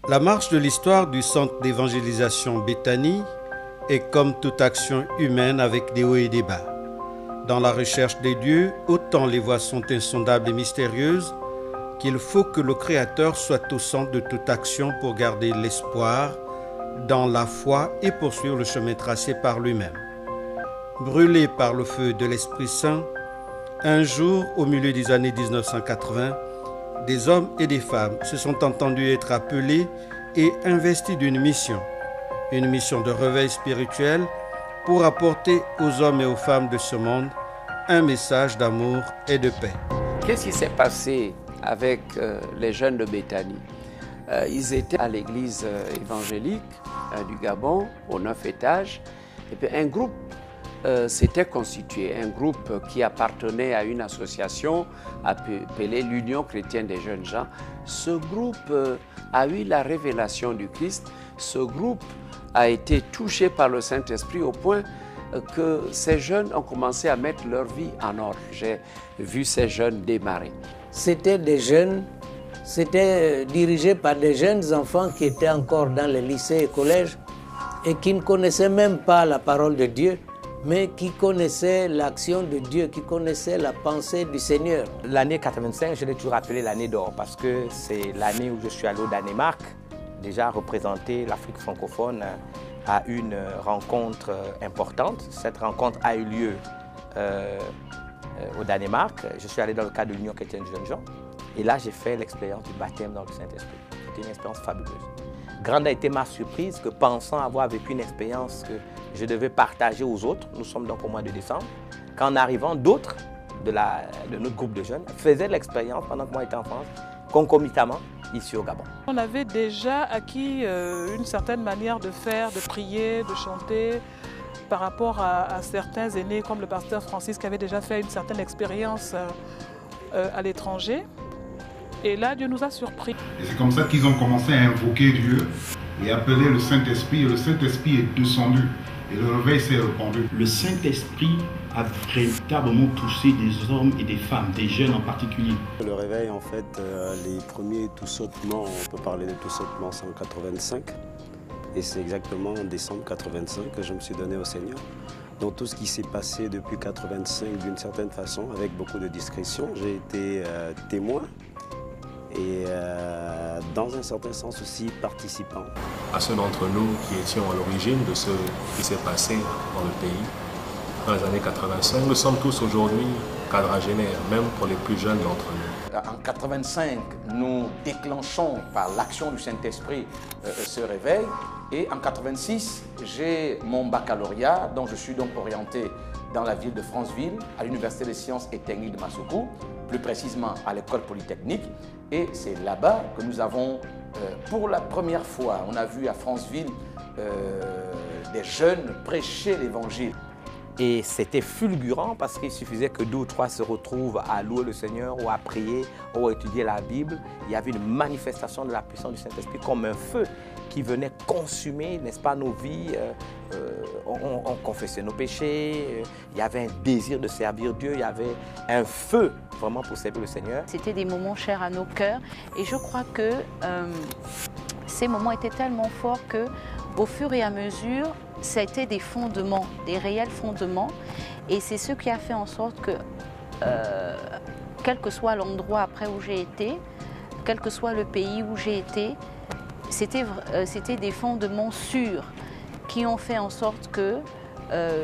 La marche de l'histoire du centre d'évangélisation Béthanie est comme toute action humaine avec des hauts et des bas. Dans la recherche des dieux, autant les voies sont insondables et mystérieuses qu'il faut que le Créateur soit au centre de toute action pour garder l'espoir dans la foi et poursuivre le chemin tracé par lui-même. Brûlés par le feu de l'Esprit Saint, un jour, au milieu des années 1980, des hommes et des femmes se sont entendus être appelés et investis d'une mission. Une mission de réveil spirituel pour apporter aux hommes et aux femmes de ce monde un message d'amour et de paix. Qu'est-ce qui s'est passé avec les jeunes de Béthanie? Ils étaient à l'église évangélique du Gabon, au 9 étage, et puis un groupe s'était constitué, un groupe qui appartenait à une association appelée l'Union chrétienne des jeunes gens. Ce groupe a eu la révélation du Christ. Ce groupe a été touché par le Saint-Esprit au point que ces jeunes ont commencé à mettre leur vie en ordre. J'ai vu ces jeunes démarrer. C'était des jeunes, c'était dirigé par des jeunes enfants qui étaient encore dans les lycées et collèges et qui ne connaissaient même pas la parole de Dieu, mais qui connaissaient l'action de Dieu, qui connaissaient la pensée du Seigneur. L'année 85, je l'ai toujours appelée l'année d'or parce que c'est l'année où je suis allé au Danemark, déjà représenter l'Afrique francophone à une rencontre importante. Cette rencontre a eu lieu au Danemark. Je suis allé dans le cadre de l'Union chrétienne des jeunes gens et là j'ai fait l'expérience du baptême dans le Saint-Esprit. C'était une expérience fabuleuse. Grande a été ma surprise que pensant avoir vécu une expérience que je devais partager aux autres, nous sommes donc au mois de décembre, qu'en arrivant d'autres de notre groupe de jeunes faisaient l'expérience pendant que moi j'étais en France, concomitamment ici au Gabon. On avait déjà acquis une certaine manière de faire, de prier, de chanter par rapport à certains aînés comme le pasteur Francis qui avait déjà fait une certaine expérience à l'étranger. Et là, Dieu nous a surpris. Et c'est comme ça qu'ils ont commencé à invoquer Dieu et appeler le Saint-Esprit. Et le Saint-Esprit est descendu et le réveil s'est répandu. Le Saint-Esprit a véritablement touché des hommes et des femmes, des jeunes en particulier. Le réveil, en fait, les premiers tout sautements, on peut parler de tout sautement, c'est en 85. Et c'est exactement en décembre 85 que je me suis donné au Seigneur. Donc tout ce qui s'est passé depuis 85, d'une certaine façon, avec beaucoup de discrétion, j'ai été témoin. Et dans un certain sens aussi participant. À ceux d'entre nous qui étions à l'origine de ce qui s'est passé dans le pays, dans les années 85, nous sommes tous aujourd'hui quadragénaires, même pour les plus jeunes d'entre nous. En 85, nous déclenchons par l'action du Saint-Esprit ce réveil. Et en 86, j'ai mon baccalauréat, dont je suis donc orienté dans la ville de Franceville, à l'Université des sciences et techniques de Massoukou, plus précisément à l'école polytechnique. Et c'est là-bas que nous avons, pour la première fois, on a vu à Franceville des jeunes prêcher l'évangile. Et c'était fulgurant parce qu'il suffisait que 2 ou 3 se retrouvent à louer le Seigneur ou à prier ou à étudier la Bible. Il y avait une manifestation de la puissance du Saint-Esprit comme un feu qui venait consumer, n'est-ce pas, nos vies. On confessait nos péchés, il y avait un désir de servir Dieu, il y avait un feu vraiment pour servir le Seigneur. C'était des moments chers à nos cœurs et je crois que ces moments étaient tellement forts qu'au fur et à mesure, ça a été des fondements, des réels fondements. Et c'est ce qui a fait en sorte que, quel que soit l'endroit après où j'ai été, quel que soit le pays où j'ai été, c'était des fondements sûrs qui ont fait en sorte que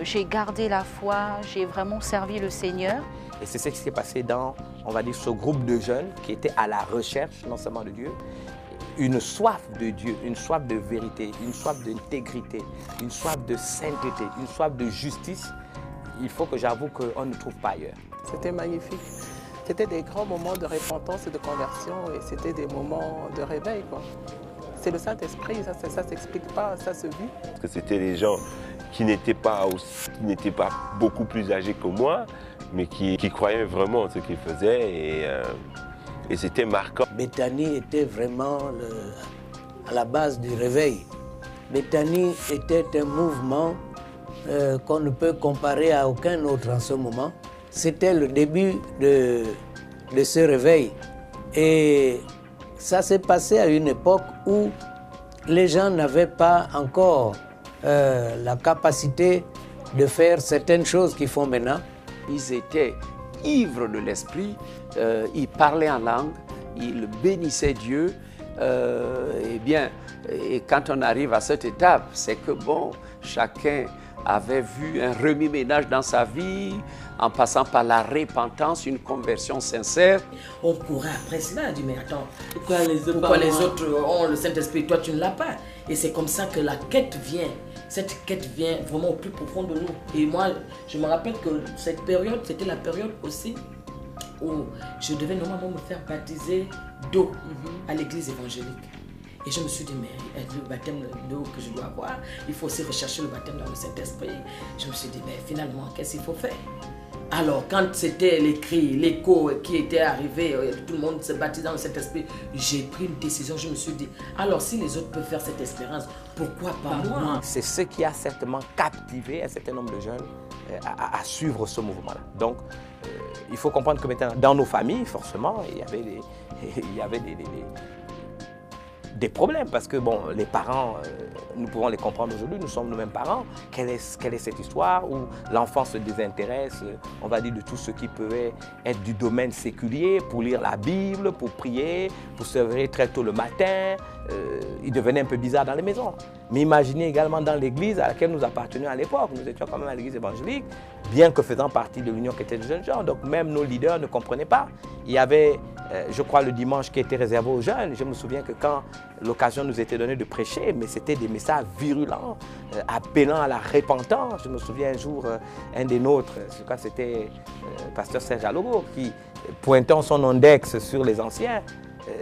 j'ai gardé la foi, j'ai vraiment servi le Seigneur. Et c'est ce qui s'est passé dans, on va dire, ce groupe de jeunes qui étaient à la recherche, non seulement de Dieu, une soif de Dieu, une soif de vérité, une soif d'intégrité, une soif de sainteté, une soif de justice. Il faut que j'avoue qu'on ne trouve pas ailleurs. C'était magnifique. C'était des grands moments de repentance et de conversion et c'était des moments de réveil, quoi. C'est le Saint-Esprit, ça ne s'explique pas, ça se vit. Parce que c'était des gens qui n'étaient pas beaucoup plus âgés que moi, mais qui croyaient vraiment en ce qu'ils faisaient et c'était marquant. Béthanie était vraiment à la base du réveil. Béthanie était un mouvement qu'on ne peut comparer à aucun autre en ce moment. C'était le début de ce réveil. Et ça s'est passé à une époque où les gens n'avaient pas encore la capacité de faire certaines choses qu'ils font maintenant. Ils étaient ivres de l'esprit, ils parlaient en langue, ils bénissaient Dieu. Et quand on arrive à cette étape, c'est que bon, chacun avait vu un remue-ménage dans sa vie, en passant par la repentance, une conversion sincère. On pourrait après cela dire, mais attends, pourquoi les autres ont le Saint-Esprit, toi tu ne l'as pas? Et c'est comme ça que la quête vient. Cette quête vient vraiment au plus profond de nous. Et moi, je me rappelle que cette période, c'était la période aussi où je devais normalement me faire baptiser d'eau à l'église évangélique. Et je me suis dit, mais le baptême d'eau que je dois avoir, il faut aussi rechercher le baptême dans le Saint-Esprit. Je me suis dit, mais finalement, qu'est-ce qu'il faut faire? Alors, quand c'était les cris, l'écho qui était arrivé, tout le monde se baptisait dans le Saint-Esprit, j'ai pris une décision. Je me suis dit, alors si les autres peuvent faire cette expérience, pourquoi pas moi? C'est ce qui a certainement captivé un certain nombre de jeunes à suivre ce mouvement-là. Donc, il faut comprendre que maintenant, dans nos familles, forcément, il y avait des problèmes parce que bon, les parents, nous pouvons les comprendre aujourd'hui, nous sommes nous-mêmes parents. Quelle est cette histoire où l'enfant se désintéresse, on va dire, de tout ce qui peut être du domaine séculier pour lire la Bible, pour prier, pour se réveiller très tôt le matin. Il devenait un peu bizarre dans les maisons. Mais imaginez également dans l'église à laquelle nous appartenions à l'époque. Nous étions quand même à l'église évangélique, bien que faisant partie de l'Union chrétienne des jeunes gens. Donc même nos leaders ne comprenaient pas. Il y avait, je crois, le dimanche qui était réservé aux jeunes. Je me souviens que quand l'occasion nous était donnée de prêcher, mais c'était des messages virulents, appelant à la repentance. Je me souviens un jour, un des nôtres, je crois que c'était pasteur Serge Alogo, qui, pointant son index sur les anciens,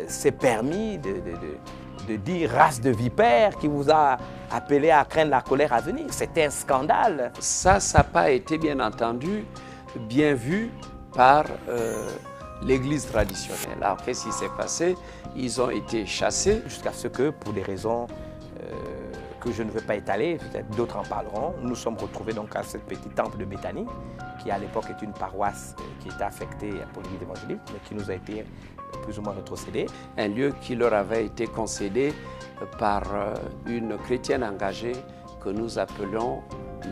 s'est permis de dire race de vipères qui vous a appelé à craindre la colère à venir. C'était un scandale. Ça n'a pas été bien entendu, bien vu par l'Église traditionnelle. Alors qu'est-ce qui s'est passé? Ils ont été chassés. Jusqu'à ce que, pour des raisons que je ne veux pas étaler, peut-être d'autres en parleront, nous sommes retrouvés donc à ce petit temple de Béthanie, qui à l'époque est une paroisse qui était affectée pour l'Église évangélique, mais qui nous a été plus ou moins rétrocédé. Un lieu qui leur avait été concédé par une chrétienne engagée que nous appelons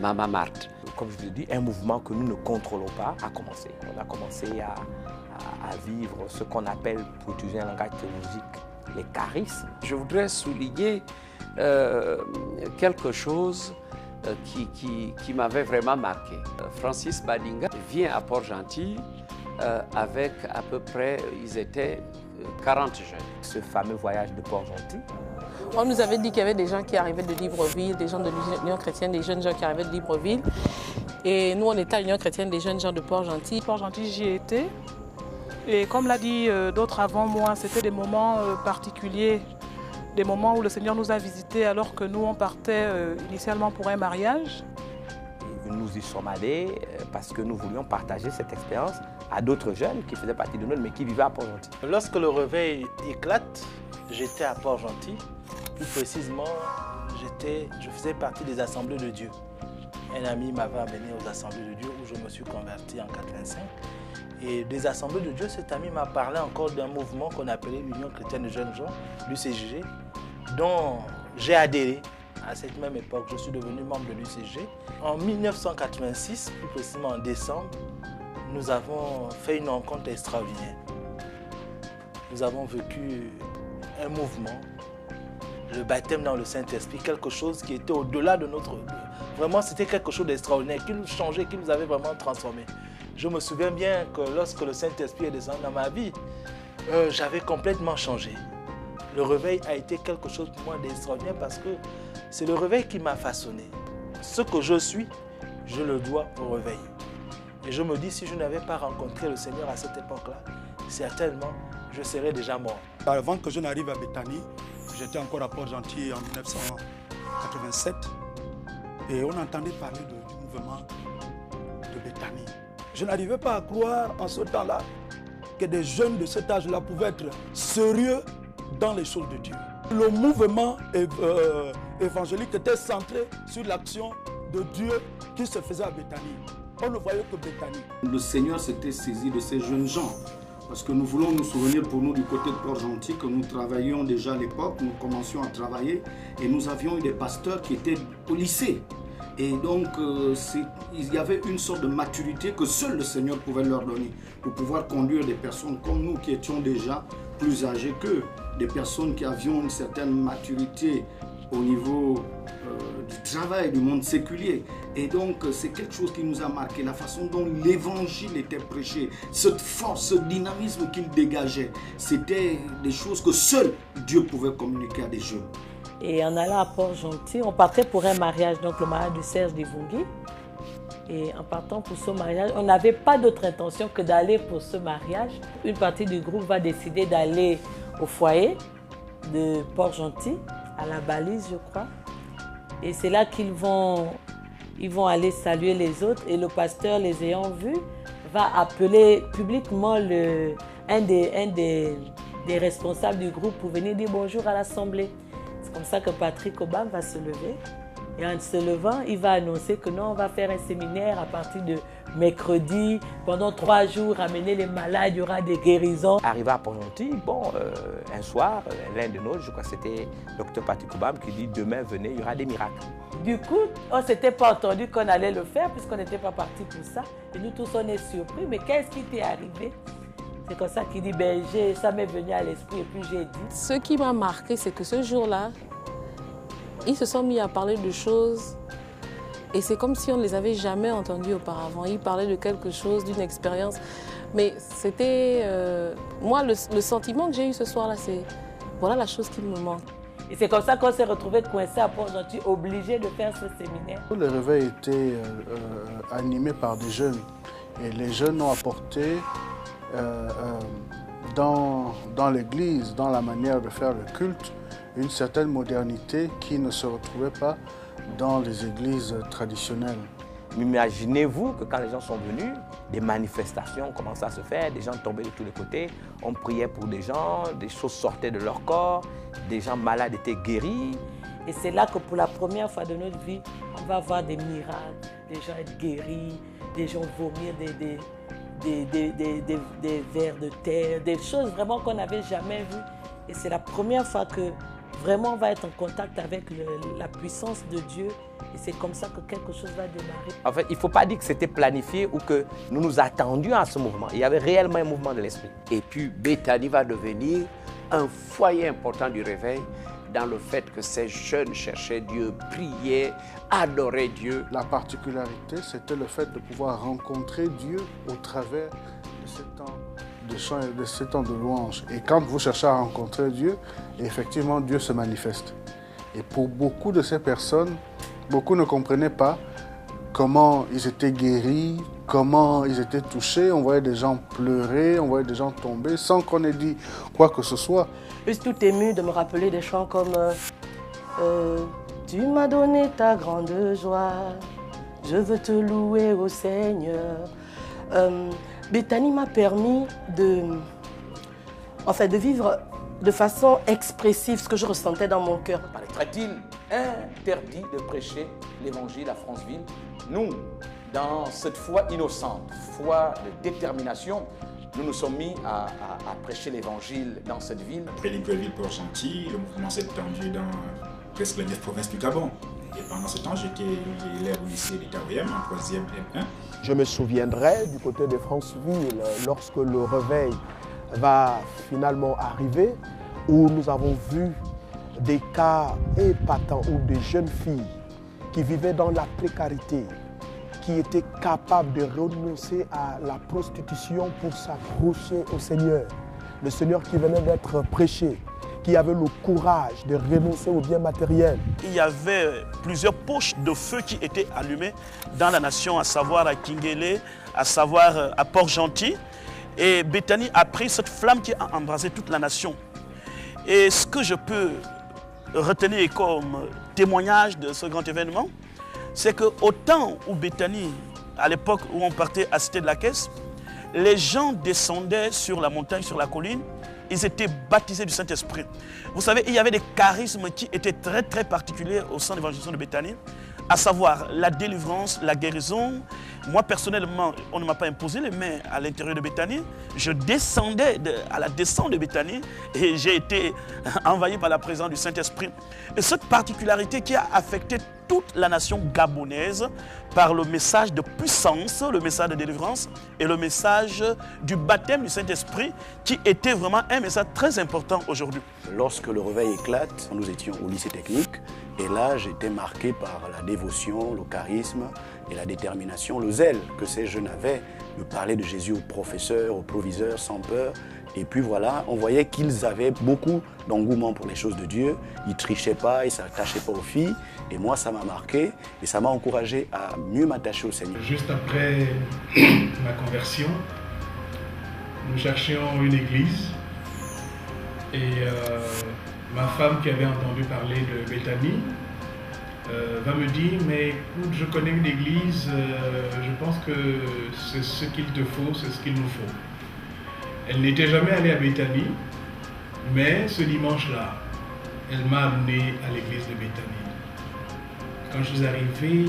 Mama Marthe. Comme je l'ai dit, un mouvement que nous ne contrôlons pas a commencé. On a commencé à vivre ce qu'on appelle, pour utiliser un langage théologique, les charismes. Je voudrais souligner quelque chose qui m'avait vraiment marqué. Francis Badinga vient à Port-Gentil avec à peu près, ils étaient 40 jeunes. Ce fameux voyage de Port-Gentil. On nous avait dit qu'il y avait des gens qui arrivaient de Libreville, des gens de l'Union chrétienne, des jeunes gens qui arrivaient de Libreville. Et nous, on était à l'Union chrétienne des jeunes gens de Port-Gentil. Port-Gentil, j'y ai été. Et comme l'a dit d'autres avant moi, c'était des moments particuliers, des moments où le Seigneur nous a visités alors que nous, on partait initialement pour un mariage. Nous y sommes allés parce que nous voulions partager cette expérience à d'autres jeunes qui faisaient partie de nous, mais qui vivaient à Port-Gentil. Lorsque le réveil éclate, j'étais à Port-Gentil. Plus précisément, je faisais partie des Assemblées de Dieu. Un ami m'avait amené aux Assemblées de Dieu où je me suis converti en 1985. Et des Assemblées de Dieu, cet ami m'a parlé encore d'un mouvement qu'on appelait l'Union chrétienne des jeunes gens, l'UCG, dont j'ai adhéré. À cette même époque, je suis devenu membre de l'UCG. En 1986, plus précisément en décembre, nous avons fait une rencontre extraordinaire. Nous avons vécu un mouvement, le baptême dans le Saint-Esprit, quelque chose qui était au-delà de notre... Vraiment, c'était quelque chose d'extraordinaire, qui nous changeait, qui nous avait vraiment transformés. Je me souviens bien que lorsque le Saint-Esprit est descendu dans ma vie, j'avais complètement changé. Le réveil a été quelque chose pour moi d'extraordinaire parce que c'est le réveil qui m'a façonné. Ce que je suis, je le dois au réveil. Et je me dis, si je n'avais pas rencontré le Seigneur à cette époque-là, certainement, je serais déjà mort. Avant que je n'arrive à Béthanie, j'étais encore à Port-Gentil en 1987. Et on entendait parler du mouvement de Béthanie. Je n'arrivais pas à croire en ce temps-là que des jeunes de cet âge-là pouvaient être sérieux dans les choses de Dieu. Le mouvement évangélique était centré sur l'action de Dieu qui se faisait à Béthanie. On ne voyait que Béthanie. Le Seigneur s'était saisi de ces jeunes gens Parce que nous voulons nous souvenir pour nous du côté de Port-Gentil que nous travaillions déjà à l'époque, nous commencions à travailler et nous avions eu des pasteurs qui étaient au lycée. Et donc, il y avait une sorte de maturité que seul le Seigneur pouvait leur donner pour pouvoir conduire des personnes comme nous qui étions déjà plus âgés qu'eux, des personnes qui avions une certaine maturité au niveau du travail, du monde séculier. Et donc, c'est quelque chose qui nous a marqué, la façon dont l'évangile était prêché, cette force, ce dynamisme qu'il dégageait. C'était des choses que seul Dieu pouvait communiquer à des jeunes. Et en allant à Port-Gentil, on partait pour un mariage, donc le mariage de Serge Divungui. Et en partant pour ce mariage, on n'avait pas d'autre intention que d'aller pour ce mariage. Une partie du groupe va décider d'aller au foyer de Port-Gentil, à la balise, je crois. Et c'est là qu'ils vont aller saluer les autres. Et le pasteur, les ayant vus, va appeler publiquement un des responsables du groupe pour venir dire bonjour à l'assemblée. C'est comme ça que Patrick Obam va se lever. Et en se levant, il va annoncer que non, on va faire un séminaire à partir de mercredi. Pendant 3 jours, amener les malades, il y aura des guérisons. Arrivé à Port-Gentil, un soir, l'un de nous, je crois que c'était Dr Patrick Obam qui dit demain, venez, il y aura des miracles. Du coup, on ne s'était pas entendu qu'on allait le faire puisqu'on n'était pas parti pour ça. Et nous tous, on est surpris. Mais qu'est-ce qui t'est arrivé? C'est comme ça qu'il dit, ça m'est venu à l'esprit et puis j'ai dit. Ce qui m'a marqué, c'est que ce jour-là, ils se sont mis à parler de choses et c'est comme si on ne les avait jamais entendus auparavant. Ils parlaient de quelque chose, d'une expérience. Mais c'était... moi, le sentiment que j'ai eu ce soir-là, c'est... Voilà la chose qui me manque. Et c'est comme ça qu'on s'est retrouvés coincés à Port-Gentil, obligés de faire ce séminaire. Le réveil était animé par des jeunes. Et les jeunes ont apporté dans l'église, dans la manière de faire le culte, une certaine modernité qui ne se retrouvait pas dans les églises traditionnelles. Imaginez-vous que quand les gens sont venus, des manifestations commençaient à se faire, des gens tombaient de tous les côtés, on priait pour des gens, des choses sortaient de leur corps, des gens malades étaient guéris. Et c'est là que pour la première fois de notre vie, on va voir des miracles, des gens être guéris, des gens vomir des vers de terre, des choses vraiment qu'on n'avait jamais vues. Et c'est la première fois que vraiment on va être en contact avec la puissance de Dieu. Et c'est comme ça que quelque chose va démarrer. En fait, il ne faut pas dire que c'était planifié ou que nous nous attendions à ce mouvement. Il y avait réellement un mouvement de l'esprit. Et puis Béthanie va devenir un foyer important du réveil dans le fait que ces jeunes cherchaient Dieu, priaient, adoraient Dieu. La particularité, c'était le fait de pouvoir rencontrer Dieu au travers de ces temps de chant et de ces temps de louange. Et quand vous cherchez à rencontrer Dieu, effectivement, Dieu se manifeste. Et pour beaucoup de ces personnes, beaucoup ne comprenaient pas comment ils étaient guéris, comment ils étaient touchés. On voyait des gens pleurer, on voyait des gens tomber sans qu'on ait dit quoi que ce soit. Je suis tout ému de me rappeler des chants comme tu m'as donné ta grande joie, je veux te louer au Seigneur. Béthanie m'a permis de vivre de façon expressive ce que je ressentais dans mon cœur. Paraîtrait-il interdit de prêcher l'évangile à Franceville? Nous, dans cette foi innocente, foi de détermination, nous nous sommes mis à prêcher l'évangile dans cette ville. Après Libreville-Port-Gentil, le mouvement s'est étendu dans presque les 9 provinces du Gabon. Et pendant ce temps, j'étais élève au lycée d'État en 3e M1. Je me souviendrai du côté de Franceville, lorsque le réveil va finalement arriver, où nous avons vu des cas épatants où des jeunes filles qui vivaient dans la précarité, qui étaient capables de renoncer à la prostitution pour s'accrocher au Seigneur. Le Seigneur qui venait d'être prêché, qui avait le courage de renoncer aux biens matériels. Il y avait plusieurs poches de feu qui étaient allumées dans la nation, à savoir à Kinguélé, à savoir à Port-Gentil. Et Béthanie a pris cette flamme qui a embrasé toute la nation. Et ce que je peux retenir comme témoignage de ce grand événement, c'est qu'au temps où Béthanie, à l'époque où on partait à Cité de la Caisse, les gens descendaient sur la montagne, sur la colline, ils étaient baptisés du Saint-Esprit. Vous savez, il y avait des charismes qui étaient très très particuliers au sein de l'évangélisation de Béthanie. à savoir la délivrance, la guérison. Moi, personnellement, on ne m'a pas imposé les mains à l'intérieur de Béthanie. Je descendais à la descente de Béthanie et j'ai été envahi par la présence du Saint-Esprit. Et cette particularité qui a affecté toute la nation gabonaise par le message de puissance, le message de délivrance et le message du baptême du Saint-Esprit qui était vraiment un message très important aujourd'hui. Lorsque le réveil éclate, nous étions au lycée technique et là j'étais marqué par la dévotion, le charisme et la détermination, le zèle que ces jeunes avaient de parler de Jésus aux professeurs, aux proviseurs sans peur. Et puis voilà, on voyait qu'ils avaient beaucoup d'engouement pour les choses de Dieu. Ils ne trichaient pas, ils ne s'attachaient pas aux filles. Et moi, ça m'a marqué et ça m'a encouragé à mieux m'attacher au Seigneur. Juste après ma conversion, nous cherchions une église. Et ma femme qui avait entendu parler de Béthanie va me dire, mais écoute, je connais une église, je pense que c'est ce qu'il te faut, c'est ce qu'il nous faut. Elle n'était jamais allée à Béthanie, mais ce dimanche-là, elle m'a amené à l'église de Béthanie. Quand je suis arrivé,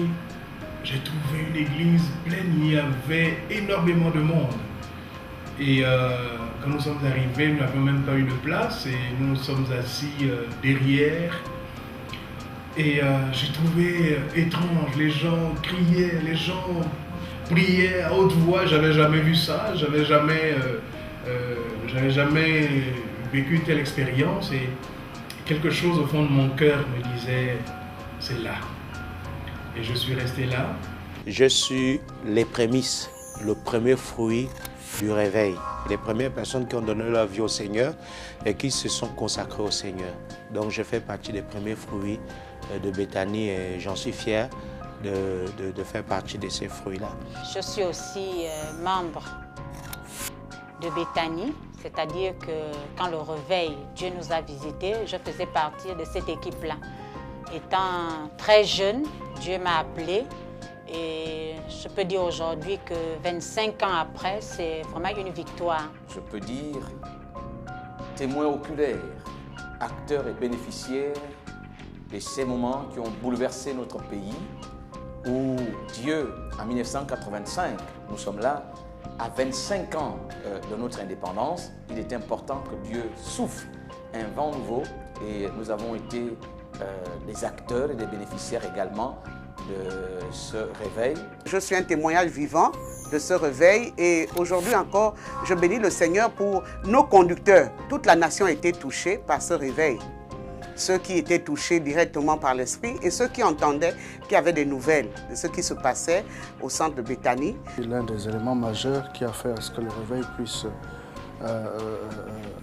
j'ai trouvé une église pleine, il y avait énormément de monde. Et quand nous sommes arrivés, nous n'avions même pas eu de place et nous nous sommes assis derrière. Et j'ai trouvé étrange, les gens criaient, les gens priaient à haute voix, j'avais jamais vu ça, j'avais jamais vécu telle expérience et quelque chose au fond de mon cœur me disait, c'est là. Et je suis resté là. Je suis les prémices, le premier fruit du réveil. Les premières personnes qui ont donné leur vie au Seigneur et qui se sont consacrées au Seigneur. Donc je fais partie des premiers fruits de Béthanie et j'en suis fier de faire partie de ces fruits-là. Je suis aussi membre de Béthanie, c'est-à-dire que quand le réveil, Dieu nous a visités, je faisais partie de cette équipe-là. Étant très jeune, Dieu m'a appelée et je peux dire aujourd'hui que 25 ans après, c'est vraiment une victoire. Je peux dire témoin oculaire, acteur et bénéficiaire de ces moments qui ont bouleversé notre pays, où Dieu, en 1985, nous sommes là, à 25 ans de notre indépendance, il est important que Dieu souffle un vent nouveau et nous avons été des acteurs et des bénéficiaires également de ce réveil. Je suis un témoignage vivant de ce réveil et aujourd'hui encore, je bénis le Seigneur pour nos conducteurs. Toute la nation a été touchée par ce réveil. Ceux qui étaient touchés directement par l'Esprit et ceux qui entendaient, qui avaient des nouvelles de ce qui se passait au centre de Béthanie. L'un des éléments majeurs qui a fait à ce que le réveil puisse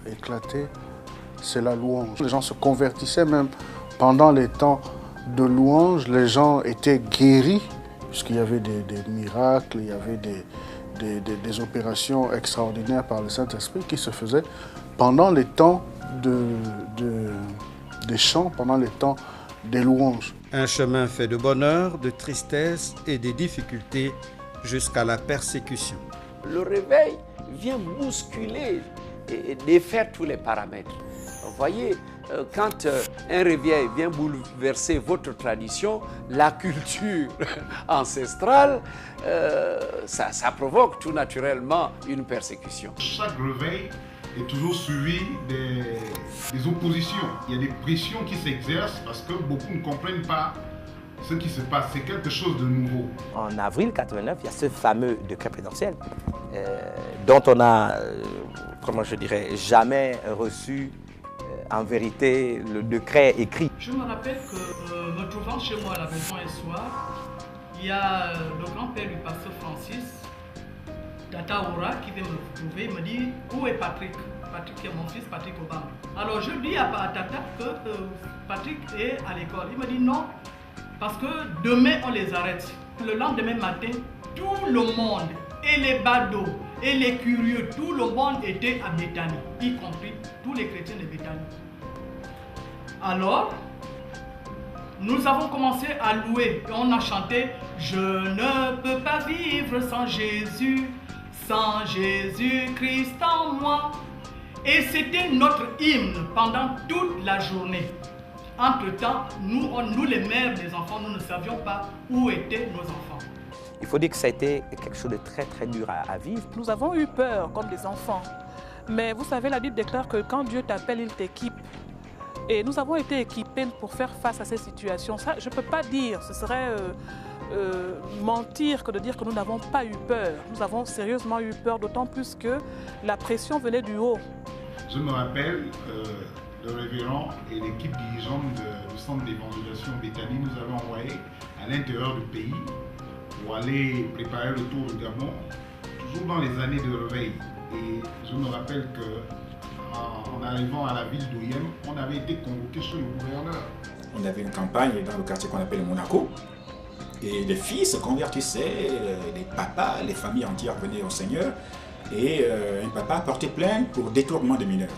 éclater, c'est la louange. Les gens se convertissaient même pendant les temps de louange, les gens étaient guéris, puisqu'il y avait des miracles, il y avait des opérations extraordinaires par le Saint-Esprit qui se faisaient pendant les temps des chants, pendant les temps des louanges. Un chemin fait de bonheur, de tristesse et de difficultés jusqu'à la persécution. Le réveil vient bousculer et défaire tous les paramètres. Vous voyez, quand un réveil vient bouleverser votre tradition, la culture ancestrale, ça provoque tout naturellement une persécution. Chaque réveil est toujours suivi des oppositions. Il y a des pressions qui s'exercent parce que beaucoup ne comprennent pas ce qui se passe. C'est quelque chose de nouveau. En avril 89, il y a ce fameux décret présidentiel dont on a, comment je dirais, jamais reçu en vérité le décret écrit. Je me rappelle que me trouvant chez moi à la maison un soir, il y a le grand-père du pasteur Francis, Tata Aura, qui vient me trouver, il me dit « Où est Patrick ?» Patrick est mon fils, Patrick Obama. Alors je dis à Tata que Patrick est à l'école. Il me dit non, parce que demain on les arrête. Le lendemain matin, tout le monde, et les badauds, et les curieux, tout le monde était à Béthanie, y compris tous les chrétiens de Béthanie. Alors, nous avons commencé à louer et on a chanté « Je ne peux pas vivre sans Jésus-Christ en moi ». Et c'était notre hymne pendant toute la journée. entre-temps, nous les mères des enfants, nous ne savions pas où étaient nos enfants. Il faut dire que ça a été quelque chose de très très dur à vivre. Nous avons eu peur comme des enfants. Mais vous savez, la Bible déclare que quand Dieu t'appelle, il t'équipe. Et nous avons été équipés pour faire face à ces situations. Ça, je ne peux pas dire, ce serait mentir que de dire que nous n'avons pas eu peur. Nous avons sérieusement eu peur, d'autant plus que la pression venait du haut. Je me rappelle, le révérend et l'équipe dirigeante du centre d'évangélisation Béthanie nous avaient envoyés à l'intérieur du pays pour aller préparer le tour du Gabon, toujours dans les années de réveil. Et je me rappelle qu'en arrivant à la ville d'Ouyem, on avait été convoqué chez le gouverneur. On avait une campagne dans le quartier qu'on appelle Monaco. Et les filles se convertissaient, les papas, les familles entières venaient au Seigneur. Et un papa portait plainte pour détournement de mineurs.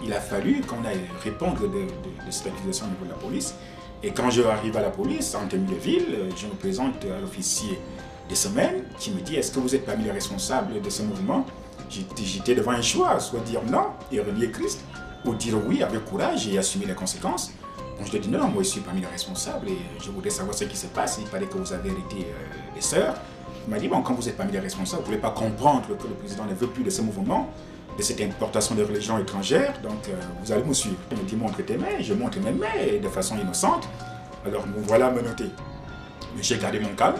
Il a fallu qu'on aille répondre de cette accusation au niveau de la police. Et quand je arrive à la police, en tenue de ville, je me présente à l'officier des semaines qui me dit « Est-ce que vous êtes parmi les responsables de ce mouvement ?» J'étais devant un choix, soit dire non et renier Christ, ou dire oui avec courage et assumer les conséquences. Donc je lui ai dit non, moi je suis parmi les responsables et je voudrais savoir ce qui se passe. Il paraît que vous avez hérité des sœurs. Il m'a dit bon, quand vous êtes parmi les responsables, vous ne voulez pas comprendre que le président ne veut plus de ce mouvement, de cette importation de religions étrangères, donc vous allez me suivre. Il me dit montre tes mains, je montre mes mains de façon innocente. Alors me voilà menotté. Mais j'ai gardé mon calme.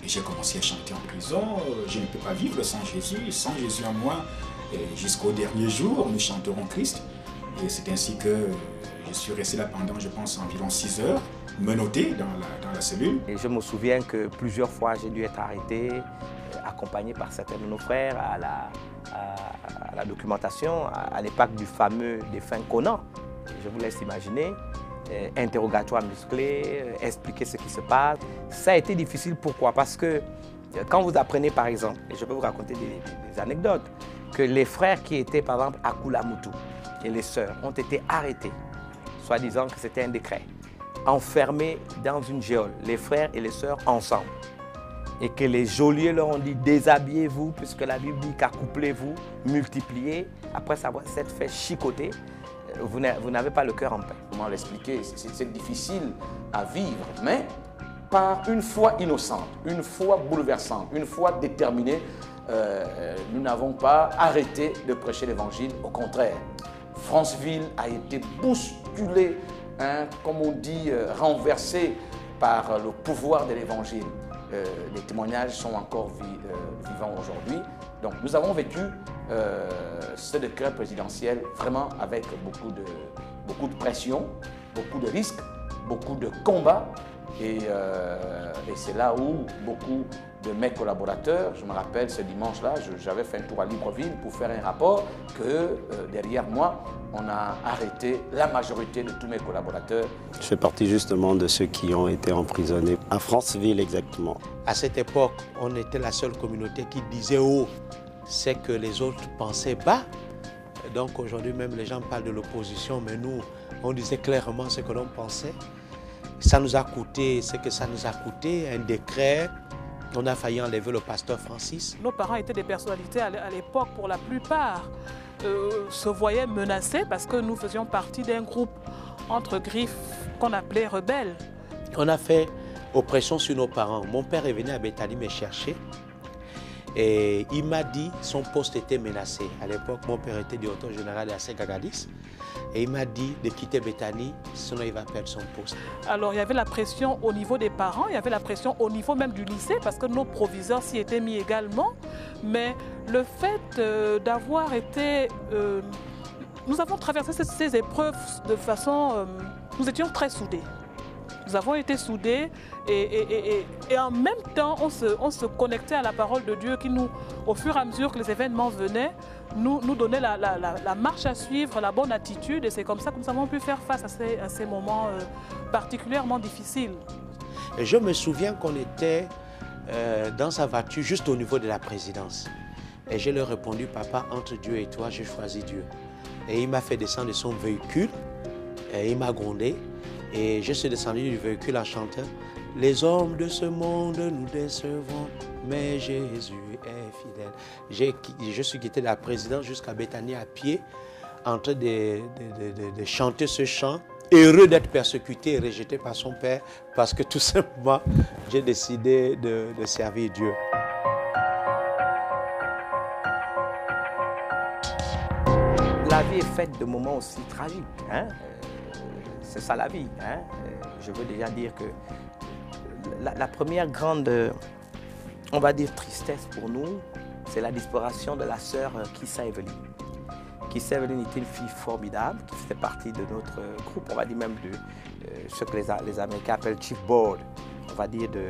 Et j'ai commencé à chanter en prison, je ne peux pas vivre sans Jésus en moi. Jusqu'au dernier jour, nous chanterons Christ. Et c'est ainsi que je suis resté là pendant, je pense, environ 6 heures, menotté dans la cellule. Et je me souviens que plusieurs fois, j'ai dû être arrêté, accompagné par certains de nos frères à la documentation, à l'époque du fameux défunt Conan. Je vous laisse imaginer. Interrogatoire musclé, expliquer ce qui se passe. Ça a été difficile, pourquoi? Parce que quand vous apprenez par exemple, et je peux vous raconter des anecdotes, que les frères qui étaient par exemple à Koulamoutou et les sœurs ont été arrêtés, soi-disant que c'était un décret, enfermés dans une geôle, les frères et les sœurs ensemble, et que les geôliers leur ont dit déshabillez-vous puisque la Bible dit qu'accouplez-vous, multipliez, après s'être fait chicoter, vous n'avez pas le cœur en paix. Comment l'expliquer? C'est difficile à vivre, mais par une foi innocente, une foi bouleversante, une foi déterminée, nous n'avons pas arrêté de prêcher l'évangile. Au contraire, Franceville a été bousculée, comme on dit, renversée par le pouvoir de l'évangile. Les témoignages sont encore vivants aujourd'hui. Donc nous avons vécu ce décret présidentiel vraiment avec beaucoup de pression, beaucoup de risques, beaucoup de combats. Et c'est là où beaucoup de mes collaborateurs, je me rappelle ce dimanche-là, j'avais fait un tour à Libreville pour faire un rapport que derrière moi, on a arrêté la majorité de tous mes collaborateurs. Je fais partie justement de ceux qui ont été emprisonnés à Franceville exactement. À cette époque, on était la seule communauté qui disait haut, c'est que les autres pensaient bas. Donc aujourd'hui même les gens parlent de l'opposition, mais nous, on disait clairement ce que l'on pensait. Ça nous a coûté ce que ça nous a coûté, un décret. On a failli enlever le pasteur Francis. Nos parents étaient des personnalités à l'époque, pour la plupart, se voyaient menacés parce que nous faisions partie d'un groupe entre griffes qu'on appelait rebelles. On a fait oppression sur nos parents. Mon père est venu à Béthanie me chercher et il m'a dit que son poste était menacé. À l'époque, mon père était directeur général de la Gagadis. Et il m'a dit de quitter Béthanie, sinon il va perdre son poste. Alors il y avait la pression au niveau des parents, il y avait la pression au niveau même du lycée, parce que nos proviseurs s'y étaient mis également. Mais le fait d'avoir été... nous avons traversé ces épreuves de façon... nous étions très soudés. Nous avons été soudés et en même temps, on se connectait à la parole de Dieu qui nous, au fur et à mesure que les événements venaient, nous donnait la marche à suivre, la bonne attitude. Et c'est comme ça que nous avons pu faire face à ces moments particulièrement difficiles. Et je me souviens qu'on était dans sa voiture juste au niveau de la présidence. Et je lui ai répondu, papa, entre Dieu et toi, je choisis Dieu. Et il m'a fait descendre de son véhicule, et il m'a grondé. Et je suis descendu du véhicule en chantant « Les hommes de ce monde nous décevront, mais Jésus est fidèle ». Je suis quitté de la présidence jusqu'à Béthanie à pied, en train de chanter ce chant heureux d'être persécuté et rejeté par son père parce que tout simplement, j'ai décidé de servir Dieu. La vie est faite de moments aussi tragiques. Hein? C'est ça la vie. Hein? Je veux déjà dire que la première grande, on va dire, tristesse pour nous, c'est la disparition de la sœur Kissa Evelyn. Kissa Evelyn était une fille formidable qui faisait partie de notre groupe, on va dire même de ce que les Américains appellent Chief Board, on va dire de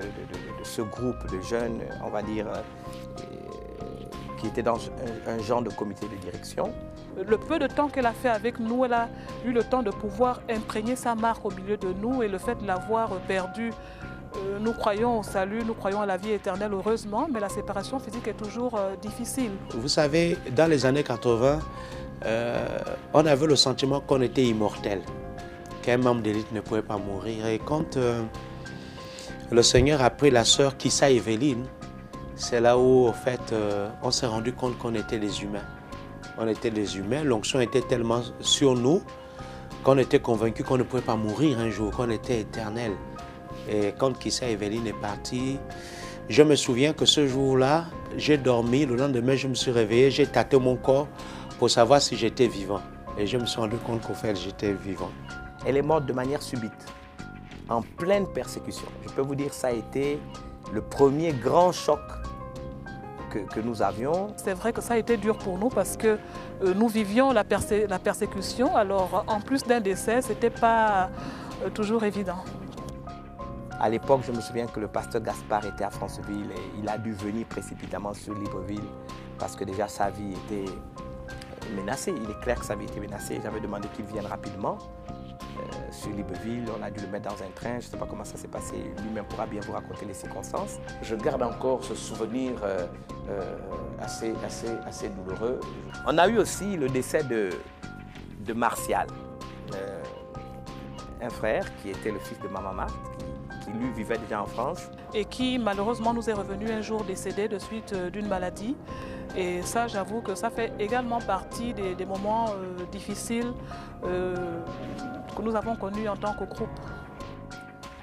ce groupe de jeunes, on va dire, qui étaient dans un genre de comité de direction. Le peu de temps qu'elle a fait avec nous, elle a eu le temps de pouvoir imprégner sa marque au milieu de nous et le fait de l'avoir perdue, nous croyons au salut, nous croyons à la vie éternelle, heureusement, mais la séparation physique est toujours difficile. Vous savez, dans les années 80, on avait le sentiment qu'on était immortel, qu'un membre d'élite ne pouvait pas mourir. Et quand le Seigneur a pris la sœur Kissa Evelyn, c'est là où, en fait, on s'est rendu compte qu'on était des humains. On était des humains, l'onction était tellement sur nous qu'on était convaincus qu'on ne pouvait pas mourir un jour, qu'on était éternel. Et quand Kissa Evelyn est partie, je me souviens que ce jour-là, j'ai dormi, le lendemain je me suis réveillé, j'ai tâté mon corps pour savoir si j'étais vivant. Et je me suis rendu compte qu'au fait, j'étais vivant. Elle est morte de manière subite, en pleine persécution. Je peux vous dire que ça a été le premier grand choc que nous avions. C'est vrai que ça a été dur pour nous parce que nous vivions la persécution. Alors, en plus d'un décès, ce n'était pas toujours évident. À l'époque, je me souviens que le pasteur Gaspard était à Franceville et il a dû venir précipitamment sur Libreville parce que déjà sa vie était menacée. Il est clair que sa vie était menacée. J'avais demandé qu'il vienne rapidement sur Libreville. On a dû le mettre dans un train. Je ne sais pas comment ça s'est passé. Lui-même pourra bien vous raconter les circonstances. Je garde encore ce souvenir assez douloureux. On a eu aussi le décès de Martial, un frère qui était le fils de Maman Marthe, qui lui vivait déjà en France. Et qui malheureusement nous est revenu un jour décédé de suite d'une maladie. Et ça, j'avoue que ça fait également partie des moments difficiles que nous avons connus en tant que groupe.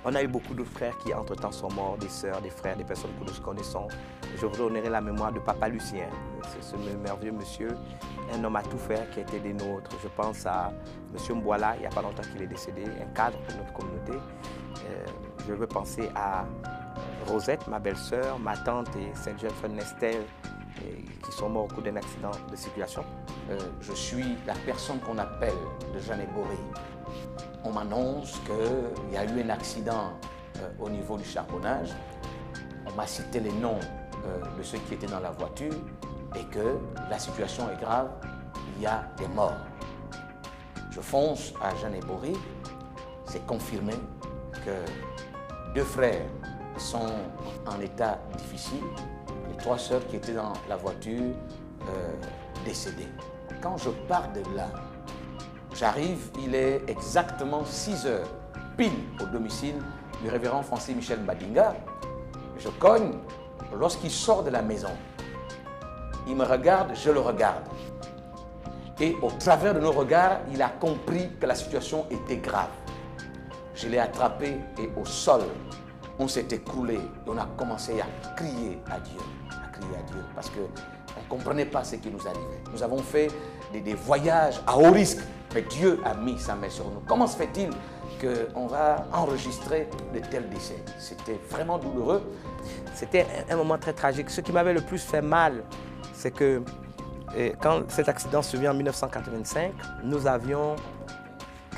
On a eu beaucoup de frères qui entre-temps sont morts, des sœurs, des frères, des personnes que nous connaissons. Je voudrais honorer la mémoire de Papa Lucien, ce merveilleux monsieur, un homme à tout faire qui était des nôtres. Je pense à M. Mboala, il n'y a pas longtemps qu'il est décédé, un cadre de notre communauté. Je veux penser à Rosette, ma belle-sœur, ma tante et cette jeune femme Nestel, qui sont morts au cours d'un accident de circulation. Je suis la personne qu'on appelle de Jeanne Bory. On m'annonce qu'il y a eu un accident au niveau du charbonnage. On m'a cité les noms de ceux qui étaient dans la voiture et que la situation est grave, il y a des morts. Je fonce à Jeanne Bory, c'est confirmé que 2 frères sont en état difficile, les 3 sœurs qui étaient dans la voiture décédées. Quand je pars de là, j'arrive, il est exactement 6 heures, pile au domicile du révérend Francis Michel Mbadinga. Je cogne, lorsqu'il sort de la maison, il me regarde, je le regarde. Et au travers de nos regards, il a compris que la situation était grave. Je l'ai attrapé et au sol, on s'est écroulé et on a commencé à crier à Dieu, parce qu'on ne comprenait pas ce qui nous arrivait. Nous avons fait des voyages à haut risque, mais Dieu a mis sa main sur nous. Comment se fait-il qu'on va enregistrer de tels décès? C'était vraiment douloureux. C'était un moment très tragique. Ce qui m'avait le plus fait mal, c'est que quand cet accident survient en 1985, nous avions,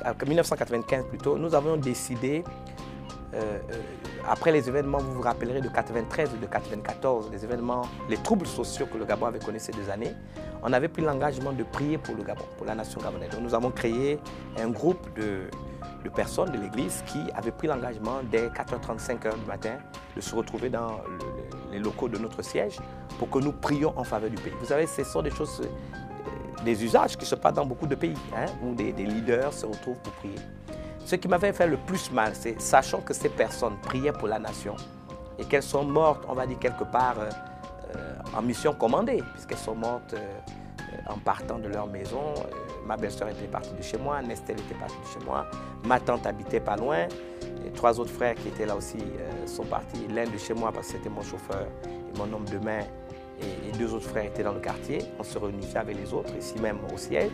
en 1995 plutôt, nous avions décidé, après les événements, vous vous rappellerez de 93 ou de 94, les événements, les troubles sociaux que le Gabon avait connus ces 2 années, on avait pris l'engagement de prier pour le Gabon, pour la nation gabonaise. Donc nous avons créé un groupe de personnes de l'Église qui avaient pris l'engagement dès 4h30, 5h du matin de se retrouver dans les locaux de notre siège pour que nous prions en faveur du pays. Vous savez, ce sont des choses, des usages qui se passent dans beaucoup de pays, hein, où des leaders se retrouvent pour prier. Ce qui m'avait fait le plus mal, c'est sachant que ces personnes priaient pour la nation et qu'elles sont mortes, on va dire quelque part, en mission commandée, puisqu'elles sont mortes en partant de leur maison. Ma belle-sœur était partie de chez moi, Nestel était partie de chez moi, ma tante habitait pas loin, et 3 autres frères qui étaient là aussi sont partis. L'un de chez moi parce que c'était mon chauffeur et mon homme de main, et 2 autres frères étaient dans le quartier. On se réunissait avec les autres, ici même au siège.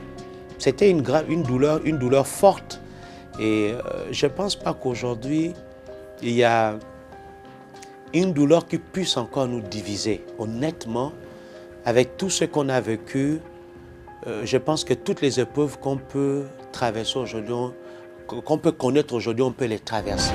C'était une douleur forte. Et je ne pense pas qu'aujourd'hui, il y a une douleur qui puisse encore nous diviser. Honnêtement, avec tout ce qu'on a vécu, je pense que toutes les épreuves qu'on peut traverser aujourd'hui, qu'on peut connaître aujourd'hui, on peut les traverser.